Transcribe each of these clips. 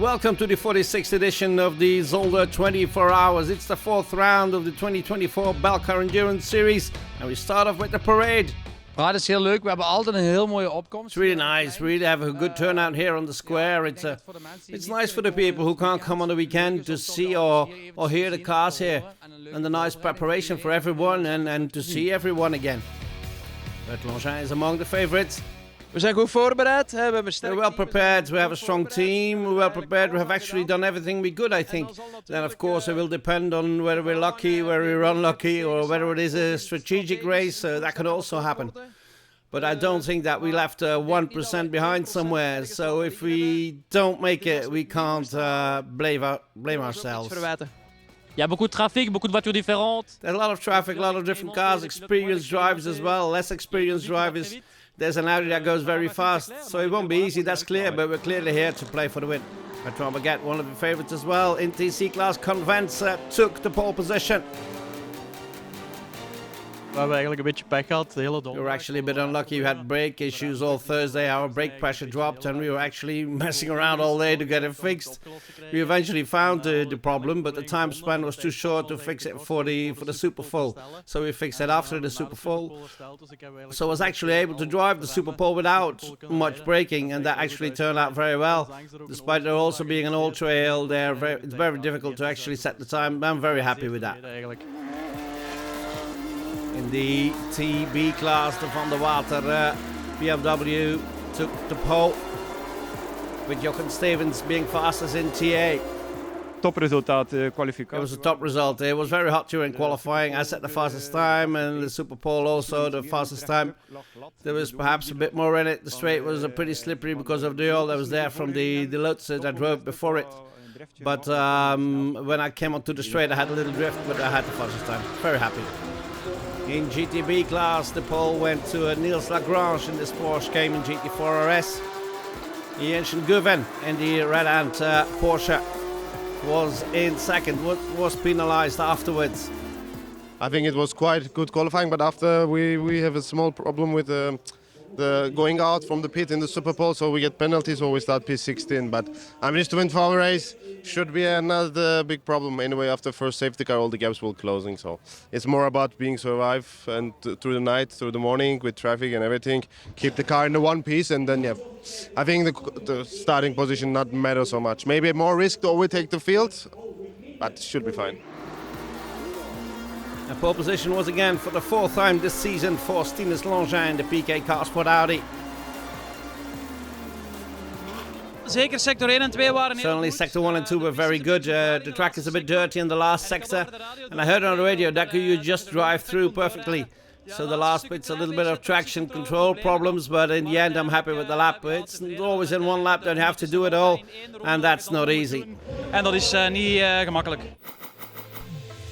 Welcome to the 46th edition of the Zolder 24 Hours. It's the fourth round of the 2024 Belcar Endurance Series. And we start off with the parade. Ja, dat is heel leuk. We hebben altijd een heel mooie opkomst. It's really nice. We really have a good turnout here on the square. It's nice for the people who can't come on the weekend to see or hear the cars here. And the nice preparation for everyone and to see everyone again. Courteyn is among the favorites. We zijn goed voorbereid. We're well prepared. We have a strong team. We're well prepared. We have actually done everything we could, I think. Then, of course, it will depend on whether we're lucky, whether we're unlucky, or whether it is a strategic race. That can also happen. But I don't think that we left 1% behind somewhere. So if we don't make it, we can't blame ourselves. Il y a beaucoup de trafic, beaucoup de voitures différentes. There's a lot of traffic, a lot of different cars, experienced drivers as well, less experienced drivers. There's an Audi that goes very fast, so it won't be easy, that's clear, but we're clearly here to play for the win. I try to get one of the favourites as well. In TC class, Convents took the pole position. We hebben eigenlijk een beetje pech gehad de hele We were actually a bit unlucky. We had brake issues all Thursday. Our brake pressure dropped and we were actually messing around all day to get it fixed. We eventually found the problem, but the time span was too short to fix it for the Super Pole. So we fixed it after the Super Pole. So I was actually able to drive the Super Pole without much braking, and that actually turned out very well. Despite there also being an old trail there, it's very difficult to actually set the time. I'm very happy with that. In the TB class, the Van der Water BMW took the pole, with Jochen Stevens being fastest in TA. Topresultaat kwalificatie. It was a top result. It was very hot during qualifying. I set the fastest time, and the Super Pole also the fastest time. There was perhaps a bit more in it. The straight was pretty slippery because of the oil that was there from the Lotus that I drove before it. But when I came onto the straight, I had a little drift, but I had the fastest time. Very happy. In GTB class, the pole went to Niels Lagrange in this Porsche Cayman GT4 RS. Jensen Guven in the Red Ant Porsche was in second, was penalized afterwards. I think it was quite good qualifying, but after we have a small problem with the going out from the pit in the Super Pole, so we get penalties or we start P16. But I managed to win for our race. Should be another big problem anyway. After first safety car, all the gaps will closing. So it's more about being survive and through the night, through the morning with traffic and everything. Keep the car in the one piece, and then I think the starting position not matter so much. Maybe more risk to overtake the field, but should be fine. The pole position was again for the fourth time this season for Stinus Longin, the PK Carsport Audi. Zeker sector 1 en 2 waren... Certainly sector 1 and 2 were very good. The track is a bit dirty in the last sector. And I heard on the radio that you just drive through perfectly. So the last bit's a little bit of traction control problems, but in the end I'm happy with the lap. It's always in one lap, don't have to do it all. And that's not easy. En dat is niet gemakkelijk.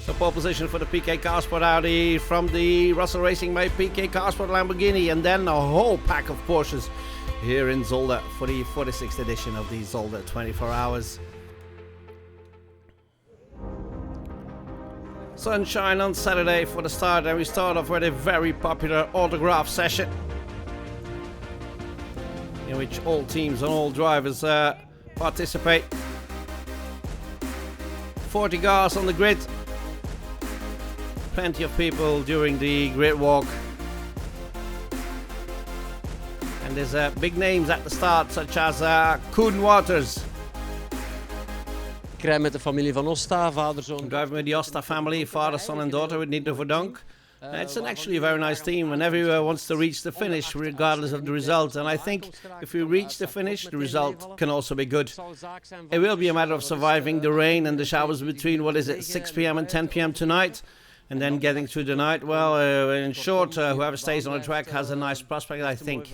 So pole position for the PK Carsport Audi from the Russell Racing made PK Carsport Lamborghini, and then a whole pack of Porsches here in Zolder for the 46th edition of the Zolder 24 Hours. Sunshine on Saturday for the start, and we start off with a very popular autograph session in which all teams and all drivers participate. 40 cars on the grid. Plenty of people during the grid walk. And there's big names at the start, such as Koen Waters. Ik rij met de familie van Osta, vader, zoon. I'm driving with the Osta family, father, son and daughter with Nito Verdonk. It's actually a very nice team, and everyone wants to reach the finish regardless of the result. And I think if we reach the finish, the result can also be good. It will be a matter of surviving the rain and the showers between, 6 p.m. and 10 p.m. tonight. And then getting through the night, well, in short, whoever stays on the track has a nice prospect, I think.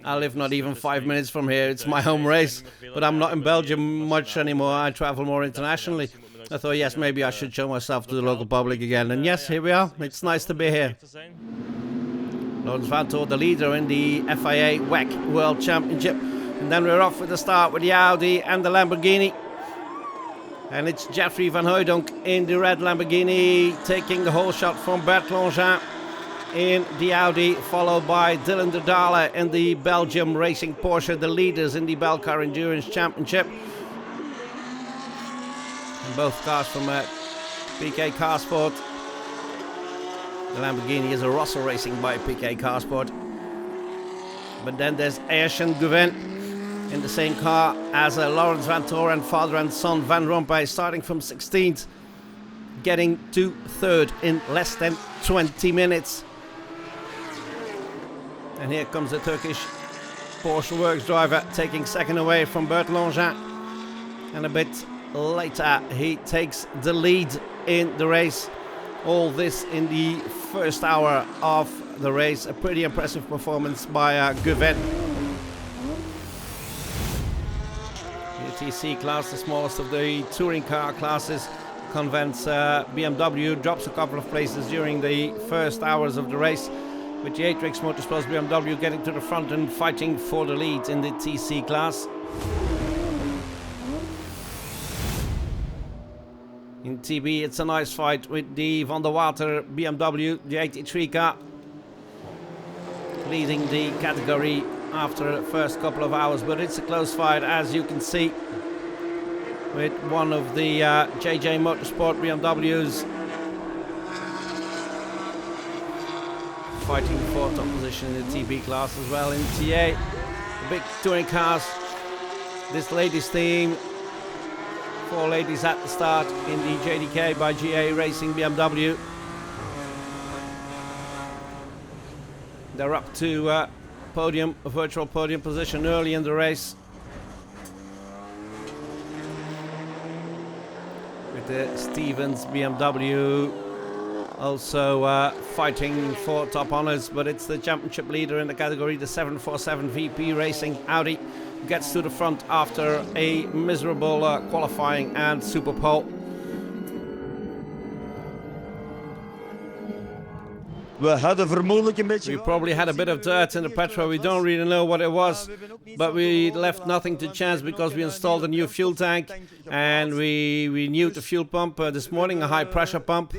I live not even 5 minutes from here. It's my home race, but I'm not in Belgium much anymore. I travel more internationally. I thought, yes, maybe I should show myself to the local public again. And yes, here we are. It's nice to be here. Laurens Vanthoor, the leader in the FIA WEC World Championship. And then we're off with the start with the Audi and the Lamborghini. And it's Jeffrey Van Hooydonk in the red Lamborghini taking the whole shot from Bert Longin. in the Audi, followed by Dylan de Dale in the Belgium Racing Porsche, the leaders in the Belcar Endurance Championship. And both cars from BEC Carsport. The Lamborghini is a Russell Racing by BEC Carsport. But then there's Ayrton Guvin in the same car as Laurens Vanthoor and father and son Van Rompuy, starting from 16th, getting to 3rd in less than 20 minutes. And here comes the Turkish Porsche Works driver, taking second away from Bert Langin. And a bit later he takes the lead in the race. All this in the first hour of the race. A pretty impressive performance by Guvin. The TC class, the smallest of the touring car classes, convents BMW, drops a couple of places during the first hours of the race, with the STX Motorhomes BMW getting to the front and fighting for the lead in the TC class. In TB, it's a nice fight with the Van der Water BMW, the 83 car, leading the category after the first couple of hours, but it's a close fight, as you can see, with one of the JJ Motorsport BMWs fighting for top position in the TB class as well. In TA, the big touring cars, this ladies team, 4 ladies at the start in the JDK by GA Racing BMW. They're up to podium, a virtual podium position early in the race. With the Stevens BMW also fighting for top honors, but it's the championship leader in the category, the 747 VP Racing Audi, gets to the front after a miserable qualifying and super pole. We probably had a bit of dirt in the petrol. We don't really know what it was, but we left nothing to chance because we installed a new fuel tank and we renewed the fuel pump this morning, a high pressure pump.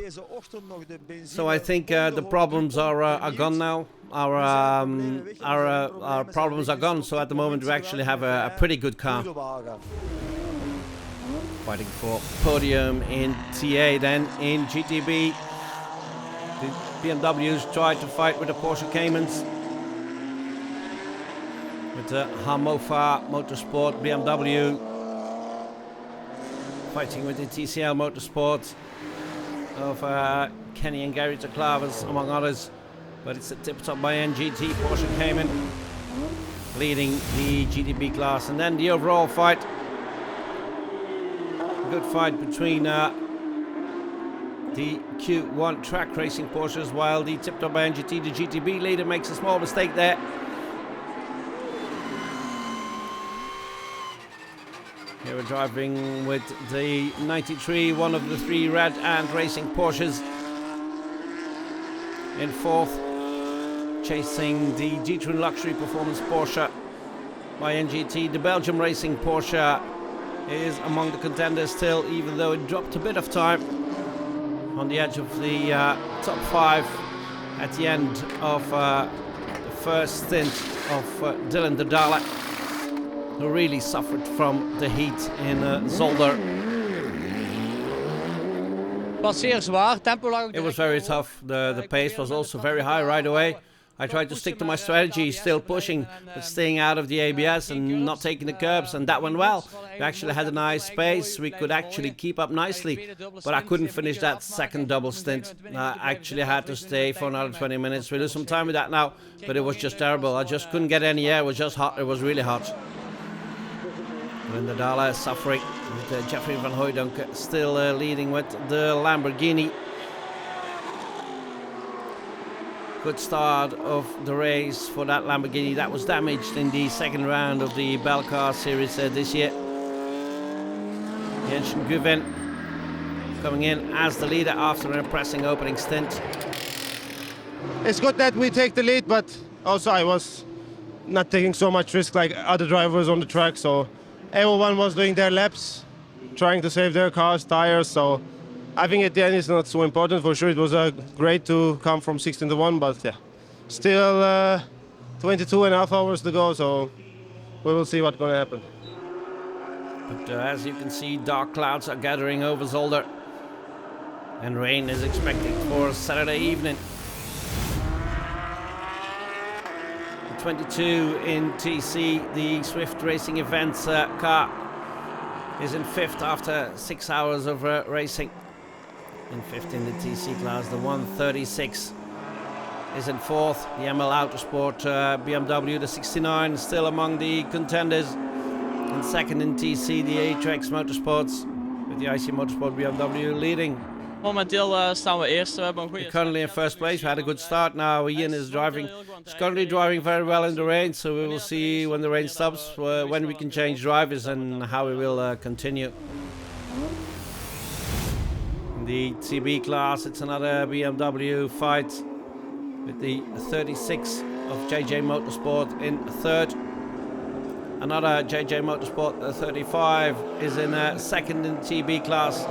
So I think the problems are gone now. Our problems are gone. So at the moment we actually have a pretty good car. Fighting for podium in TA, then in GTB. The BMWs tried to fight with the Porsche Caymans, with the Hamofa Motorsport BMW fighting with the TCL Motorsport of Kenny and Gary Taclavas, among others. But it's a tip top by NGT Porsche Cayman leading the GTB class. And then the overall fight, a good fight between the Q1 track racing Porsches, while the tipped up by NGT, the GTB leader, makes a small mistake there. Here we're driving with the 93, one of the 3 red and racing Porsches. In 4th, chasing the G-Tron Luxury Performance Porsche by NGT. The Belgium Racing Porsche is among the contenders still, even though it dropped a bit of time on the edge of the top 5 at the end of the first stint of Dylan de Dale, who really suffered from the heat in Zolder. It was very tough. The pace was also very high right away. I tried to stick to my strategy, still pushing, but staying out of the ABS and not taking the curbs, and that went well. We actually had a nice pace. We could actually keep up nicely, but I couldn't finish that second double stint. I actually had to stay for another 20 minutes. We lose some time with that now, but it was just terrible. I just couldn't get any air. It was just hot. It was really hot. And the Dala suffering with Jeffrey van Hooijdonk still leading with the Lamborghini. Good start of the race for that Lamborghini that was damaged in the second round of the Belcar series this year. Ayrton Guvin coming in as the leader after an impressive opening stint. It's good that we take the lead, but also I was not taking so much risk like other drivers on the track, so everyone was doing their laps, trying to save their cars, tires, so I think at the end it's not so important. For sure, it was great to come from 16 to 1, but yeah, still 22 and a half hours to go, so we will see what's going to happen. But as you can see, dark clouds are gathering over Zolder, and rain is expected for Saturday evening. 22 in TC, the Swift Racing Events car is in 5th after 6 hours of racing. In 5th in the TC class, the 136 is in 4th. The ML Autosport BMW, the 69, still among the contenders. In 2nd in TC, the STX Motorsports with the IC Motorsport BMW leading. Momenteel staan we eerst. We hebben een goede. Currently in first place. We had a good start now. Ian is driving. He's currently driving very well in the rain, so we will see when the rain stops when we can change drivers and how we will continue. In the TB class, it's another BMW fight with the 36 of JJ Motorsport in 3rd. Another JJ Motorsport, the 35, is in 2nd in TB class.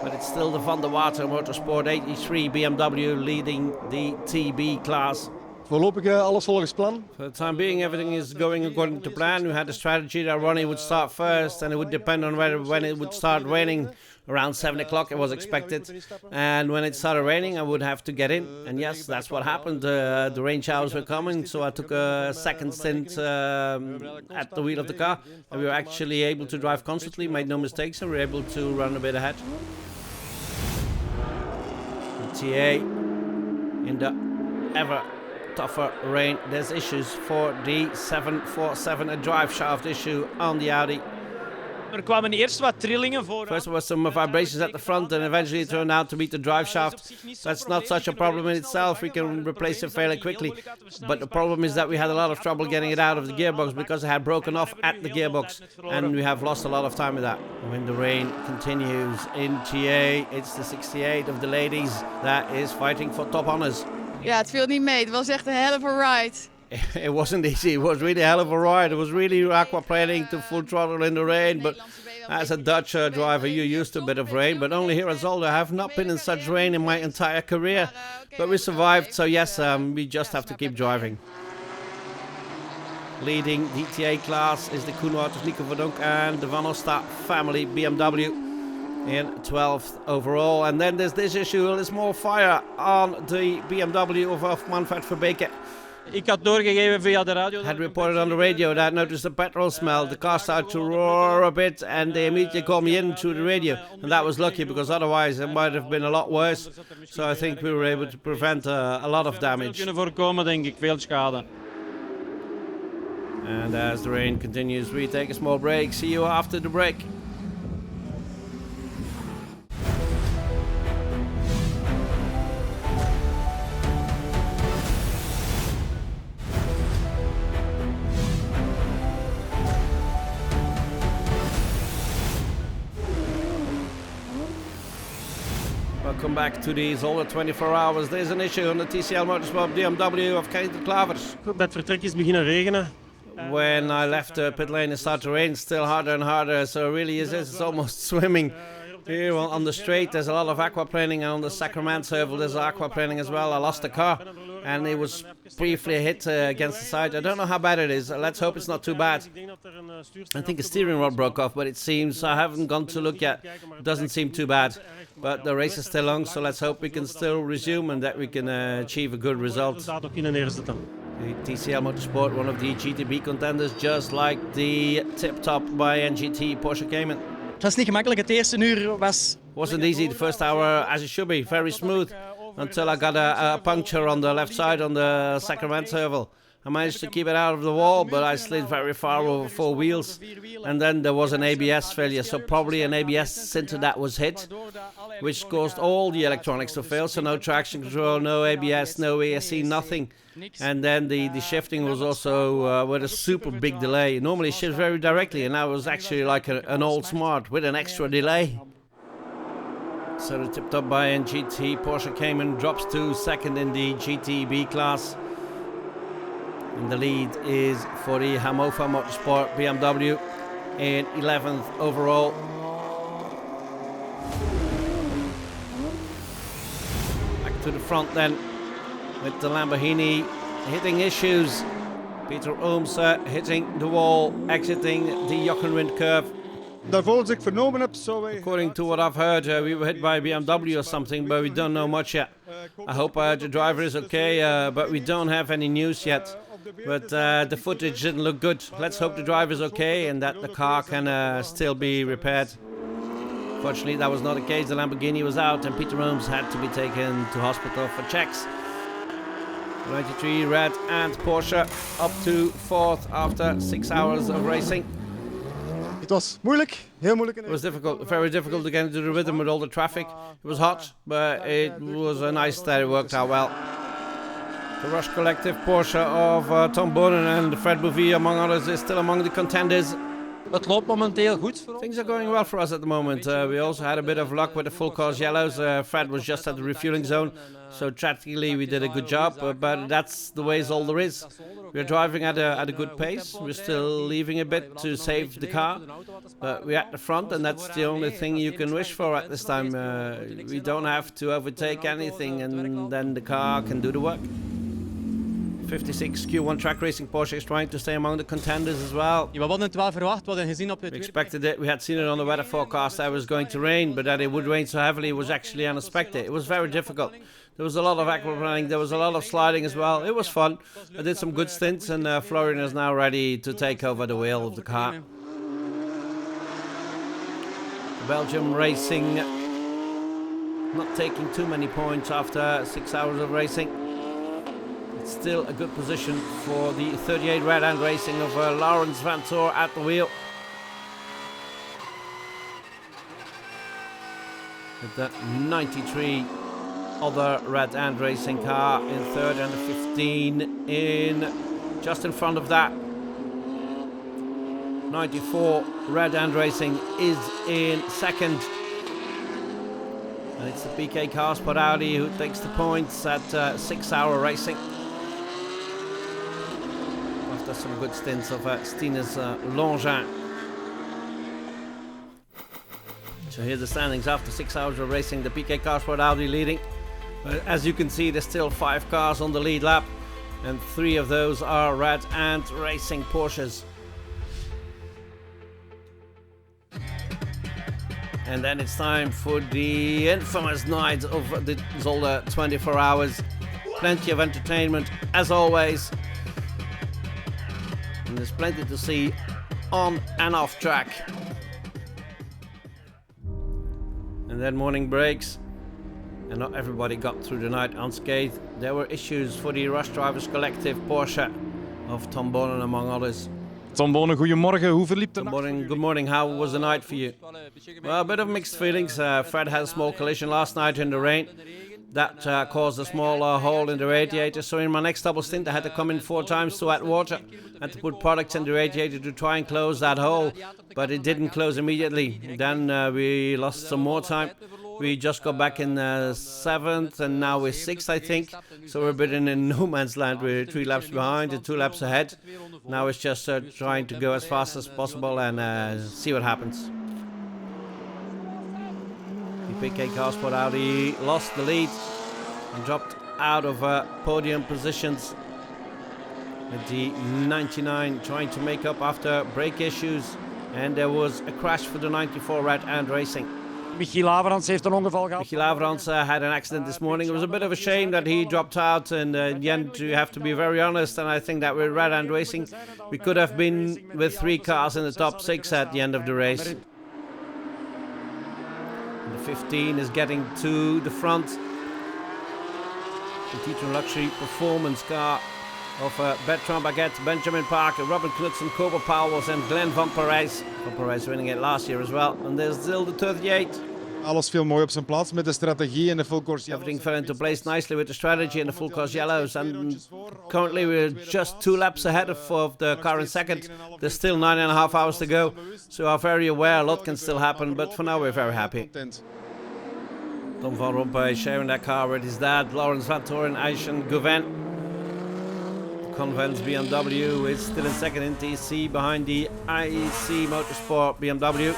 But it's still the Van der Water Motorsport 83 BMW leading the TB class. Voorlopig alles volgens plan. For the time being, everything is going according to plan. We had a strategy that Ronnie would start first, and it would depend on when it would start raining. Around 7 o'clock it was expected, and when it started raining I would have to get in, and yes, that's what happened. The rain showers were coming, so I took a second stint at the wheel of the car, and we were actually able to drive constantly, made no mistakes, and we were able to run a bit ahead. TA in the ever tougher rain. There's issues for the 747, a drive shaft issue on the Audi. kwamen eerst wat trillingen voor. First there was some vibrations at the front, and eventually it turned out to be the drive shaft. That's not such a problem in itself. We can replace it fairly quickly. But the problem is that we had a lot of trouble getting it out of the gearbox because it had broken off at the gearbox, and we have lost a lot of time with that. When the rain continues in GA, it's the 68 of the ladies that is fighting for top honors. Ja, het viel niet mee. Het was echt een hell of a ride. It wasn't easy. It was really a hell of a ride. It was really aquaplaning to full throttle in the rain. But as a Dutch driver, you're used to a bit of rain. But only here at Zolder, I have not been in such rain in my entire career. But we survived. So yes, we just have to keep driving. Leading DTA class is the Koenwouters, Nico Verdonk and the Van Osta family BMW in 12th overall. And then there's this issue. There's more fire on the BMW of Manfred Verbeke. Ik had doorgegeven via de radio. Had reported on the radio that I noticed the petrol smell. The car started to roar a bit, and they immediately called me in through the radio. And that was lucky, because otherwise it might have been a lot worse. So I think we were able to prevent a lot of damage. Kunnen voorkomen, denk ik, veel schade. And as the rain continues, we take a small break. See you after the break. Welcome back to the Zolder 24 hours. There's an issue on the TCL Motorsport BMW of Kate Klavers. Bij het vertrek is het beginnen regenen. When I left the pit lane, it started to rain still harder and harder. So it really is, it's almost swimming. Here on the straight, there's a lot of aquaplaning, and on the Sacramento Oval, there's aquaplaning as well. I lost the car, and it was briefly hit against the side. I don't know how bad it is. Let's hope it's not too bad. I think the steering rod broke off, but it seems, I haven't gone to look yet. It doesn't seem too bad. But the race is still long, so let's hope we can still resume and that we can achieve a good result. The TCL Motorsport, one of the GTB contenders, just like the tip-top by NGT Porsche Cayman. Het was niet gemakkelijk. Het eerste uur wasn't easy. The first hour, as it should be, very smooth, until I got a puncture on the left side on the Sacramento Oval. I managed to keep it out of the wall, but I slid very far over 4 wheels, and then there was an ABS failure, so probably an ABS center that was hit, which caused all the electronics to fail, so no traction control, no ABS, no ESC, nothing. And then the shifting was also with a super big delay. Normally it shifts very directly, and that was actually like an old Smart with an extra delay. So the tipped up by NGT Porsche Cayman drops to second in the GTB class. And the lead is for the Hannover Motorsport BMW in 11th overall. to the front then with the Lamborghini hitting issues. Peter Ooms hitting the wall, exiting the Jochenwind curve. Daarvoor, als ik vernomen heb, zou wij... According to what I've heard, we were hit by a BMW or something, but we don't know much yet. I hope the driver is okay, but we don't have any news yet. But the footage didn't look good. Let's hope the driver is okay and that the car can still be repaired. Fortunately, that was not the case. The Lamborghini was out and Peter Ooms had to be taken to hospital for checks. 93 Red and Porsche up to 4th after 6 hours of racing. Het was moeilijk, heel moeilijk. It was difficult, very difficult to get into the rhythm with all the traffic. It was hot, but it was a nice that it worked out well. The Rush Collective Porsche of Tom Bonen and Fred Bouvie, among others, is still among the contenders. Het loopt momenteel goed voor ons. Things are going well for us at the moment. We also had a bit of luck with the full course yellows. Fred was just at the refueling zone, so tragically we did a good job, but that's the way Zolder is. We're driving at a good pace. We're still leaving a bit to save the car, but we're at the front and that's the only thing you can wish for at this time. We don't have to overtake anything and then the car can do the work. 56 Q1 track racing Porsche is trying to stay among the contenders as well. Ja, we hadden het wel verwacht, we hadden gezien op het We expected it, we had seen it on the weather forecast that it was going to rain, but that it would rain so heavily was actually unexpected. It was very difficult. There was a lot of aquaplaning, there was a lot of sliding as well. It was fun. I did some good stints and Florian is now ready to take over the wheel of the car. Belgium racing not taking too many points after 6 hours of racing. It's still a good position for the 38 Red Hand Racing of Laurens van Toor at the wheel. With the 93 other Red Hand Racing car in third and the 15 in just in front of that. 94 Red Hand Racing is in second. And it's the BEC car Sport Audi who takes the points at 6 hour racing. After some good stints of Stinus Longin. So here's the standings after 6 hours of racing. The BEC car Sport Audi leading. But as you can see, there's still 5 cars on the lead lap. And 3 of those are Red Hand Racing Porsches. And then it's time for the infamous night of the Zolder 24 hours. Plenty of entertainment, as always. And there's plenty to see on and off track. And then morning breaks. And not everybody got through the night unscathed. There were issues for the Rush Drivers Collective Porsche of Tom Bonen, among others. Tom Bonen, goedemorgen. Hoe verliep de nacht? Good morning. How was the night for you? Well, a bit of mixed feelings. Fred had a small collision last night in the rain. That caused a small hole in the radiator. So in my next double stint, I had to come in 4 times to add water and to put products in the radiator to try and close that hole. But it didn't close immediately. Then we lost some more time. We just got back in 7th and now we're 6th, I think. So we're a bit in no man's land. We're 3 laps behind and 2 laps ahead. Now it's just trying to go as fast as possible and see what happens. The BEC car Sport Audi lost the lead and dropped out of podium positions. With the 99 trying to make up after brake issues. And there was a crash for the 94 Red Hand Racing. Michiel Averans heeft een ongeval gehad. Michiel Averans had an accident this morning. It was a bit of a shame that he dropped out, and in the end you have to be very honest, and I think that with Red Hand Racing we could have been with 3 cars in the top 6 at the end of the race. And the 15 is getting to the front. The Citroën Luxury Performance car of Bertrand Baguette, Benjamin Parker, Robin Knudsen, Kobe Powels and Glenn Van Parijs. Van Parijs winning it last year as well. And there's still the 38. Alles viel mooi op zijn plaats met de strategie en de full course yellows. Everything fell into place nicely with the strategy and the full course yellows. And currently we're just 2 laps ahead of the car in second. There's still 9.5 hours to go. So we are very aware a lot can still happen. But for now we're very happy. Tom van Rompuy sharing that car with his dad, Laurens van Toor and Aishan Gouven. Convent's BMW is still in second in TC behind the STX Motorsport BMW.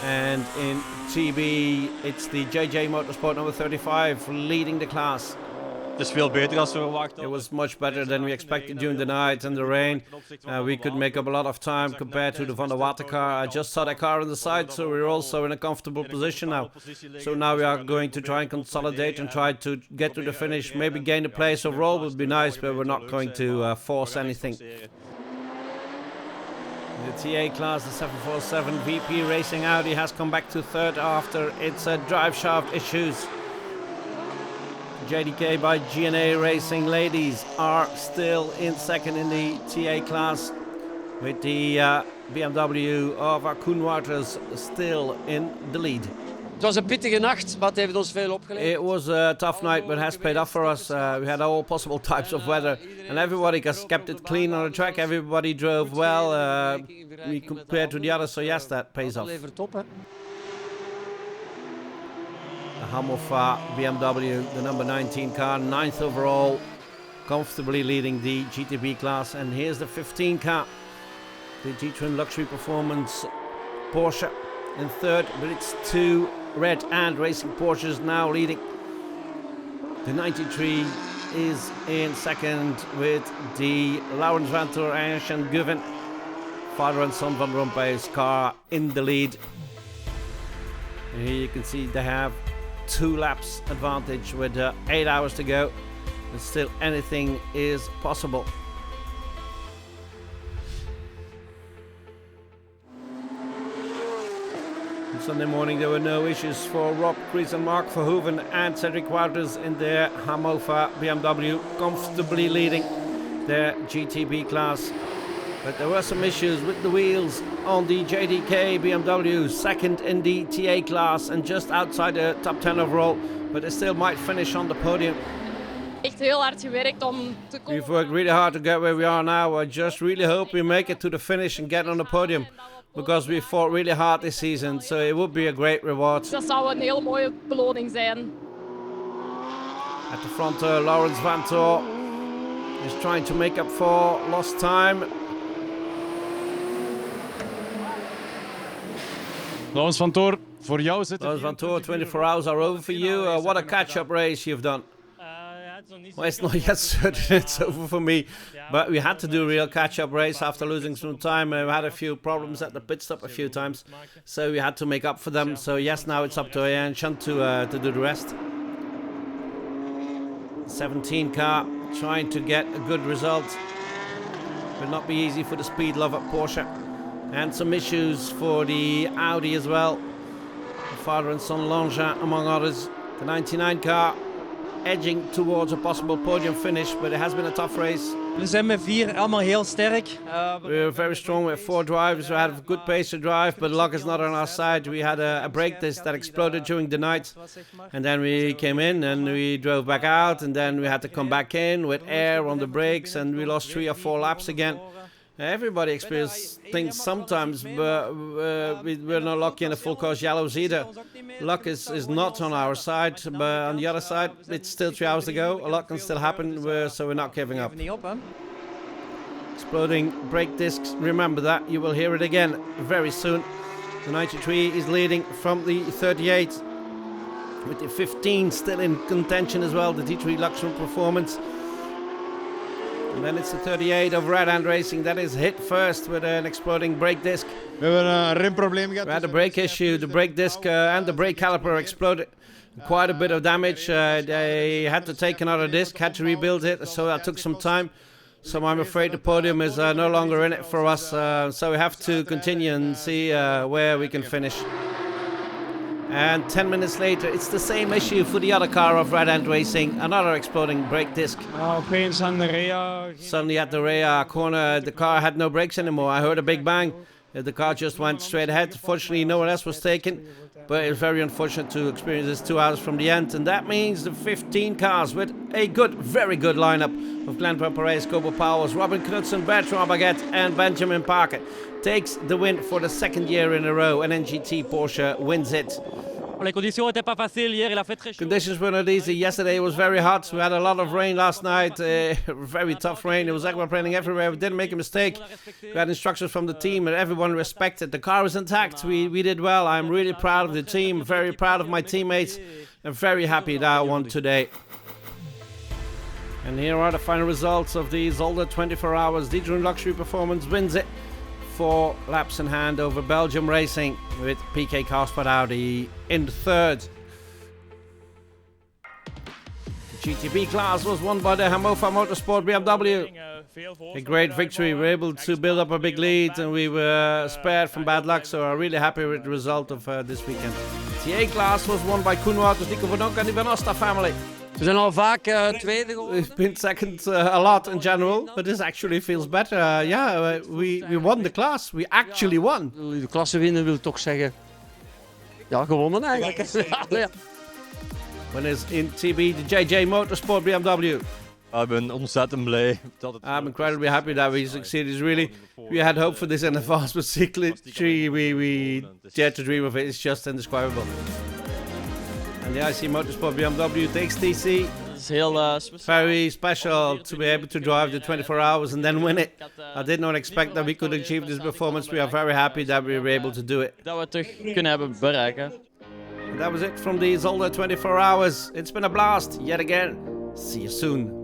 And in TB, it's the JJ Motorsport number 35 leading the class. Het is veel beter dan we verwacht hadden. It was much better than we expected during the night and the rain. We could make up a lot of time compared to the Van der Water car. I just saw that car on the side, so we're also in a comfortable position now. So now we are going to try and consolidate and try to get to the finish. Maybe gain the place overall would be nice, but we're not going to force anything. The TA class, the 747 VP Racing Audi has come back to third after its drive shaft issues. JDK by GNA Racing Ladies are still in second in the TA class, with the BMW of Koen Wouters still in the lead. Het was een pittige nacht, maar het heeft ons veel opgeleverd. It was a tough night, but it has paid off for us. We had all possible types of weather, and everybody has kept it clean on the track. Everybody drove well compared to the others, so yes, that pays off. Levert op, hè. The Hamilfa BMW, the number 19 car, 9th overall, comfortably leading the GTB class. And here's the 15 car, the G-Twin Luxury Performance Porsche in third, but it's two red and racing Porsches now leading. The 93 is in second with the Laurens Vanthoor and Guven. Father and son Van Rompuy's car in the lead. And here you can see they have 2 laps advantage with 8 hours to go, but still anything is possible. On Sunday morning there were no issues for Rob Kreis and Mark Verhoeven and Cedric Wouters in their Hamilfa BMW, comfortably leading their GTB class. But there were some issues with the wheels on the JDK BMW, second in the TA class and just outside the top 10 overall, but they still might finish on the podium. Echt heel hard gewerkt om te komen. We've worked really hard to get where we are now. I just really hope we make it to the finish and get on the podium, because we fought really hard this season, so it would be a great reward. Dat zou een hele mooie beloning zijn. At the front, Laurens Vanthoor is trying to make up for lost time. Laurens Vanthoor, voor jou zit Laurens Vanthoor, 24 hours are over for you. What a catch-up race you've done. Well, it's not yet certain it's over for me, but we had to do a real catch-up race after losing some time. We had a few problems at the pit stop a few times, so we had to make up for them. So yes, now it's up to Ayan to do the rest. 17 car trying to get a good result. Will not be easy for the speed lover Porsche. And some issues for the Audi as well. The father and son Langin among others. The 99 car edging towards a possible podium finish, but it has been a tough race. We zijn met 4 allemaal heel sterk. We were very strong with 4 drivers. We had a good pace to drive, but luck is not on our side. We had a brake disc that exploded during the night, and then we came in and we drove back out, and then we had to come back in with air on the brakes, and we lost 3 or 4 laps again. Everybody experiences things sometimes, but we're not lucky in the full course yellows either. Luck is not on our side, but on the other side, it's still 3 hours to go. A lot can still happen, so we're not giving up. Exploding brake discs, remember that, you will hear it again very soon. The 93 is leading from the 38, with the 15 still in contention as well, the D3 Luxury Performance. And then it's the 38 of Red Hand Racing that is hit first with an exploding brake disc. We hebben een remprobleem gehad. We had a brake issue. The brake disc and the brake caliper exploded. Quite a bit of damage. They had to take another disc, had to rebuild it, so that took some time. So I'm afraid the podium is no longer in it for us. So we have to continue and see where we can finish. And 10 minutes later, it's the same issue for the other car of Red Hand Racing. Another exploding brake disc. Opeens aan de Rea. Suddenly at the Rea corner, the car had no brakes anymore. I heard a big bang. The car just went straight ahead. Fortunately, no one else was taken. But it's very unfortunate to experience this 2 hours from the end. And that means the 15 cars with a good, very good lineup of Glenn Perez, Kobo Powers, Robin Knudsen, Bertrand Baguette and Benjamin Parker takes the win for the second year in a row. And NGT Porsche wins it. Les conditions n'étaient pas faciles hier, il a fait très chaud. Conditions were not easy. Yesterday it was very hot. We had a lot of rain last night. Very tough rain. It was aquaplaning everywhere. We didn't make a mistake. We had instructions from the team and everyone respected. The car was intact. We did well. I'm really proud of the team. Very proud of my teammates. I'm very happy that I won today. And here are the final results of the Zolder 24 Hours. D-Dream Luxury Performance wins it. 4 laps in hand over Belgium Racing with PK Carsport Audi in third. The GTB class was won by the Hannover Motorsport BMW. A great victory. We were able to build up a big lead and we were spared from bad luck, so I'm really happy with the result of this weekend. The A class was won by Kuno Autos, Nico Van Ook and the Van Osta family. We zijn al vaak tweede geworden. We've been second a lot in general, but this actually feels better. We won the class. We actually won. De klasse winnen wil toch zeggen, ja, gewonnen eigenlijk. Ja. Winners in TB, the JJ Motorsport BMW. Ik ben ontzettend blij dat het... I'm incredibly happy that we succeeded. Really, we had hope for this in advance, but secretly we dared to dream of it. It's just indescribable. And the IC Motorsport BMW, the XTC. Het is heel Very special to be able to drive the 24 hours and then win it. I did not expect that we could achieve this performance. We are very happy that we were able to do it. dat we het terug kunnen hebben bereiken. And that was it from the Zolder 24 hours. It's been a blast yet again. See you soon.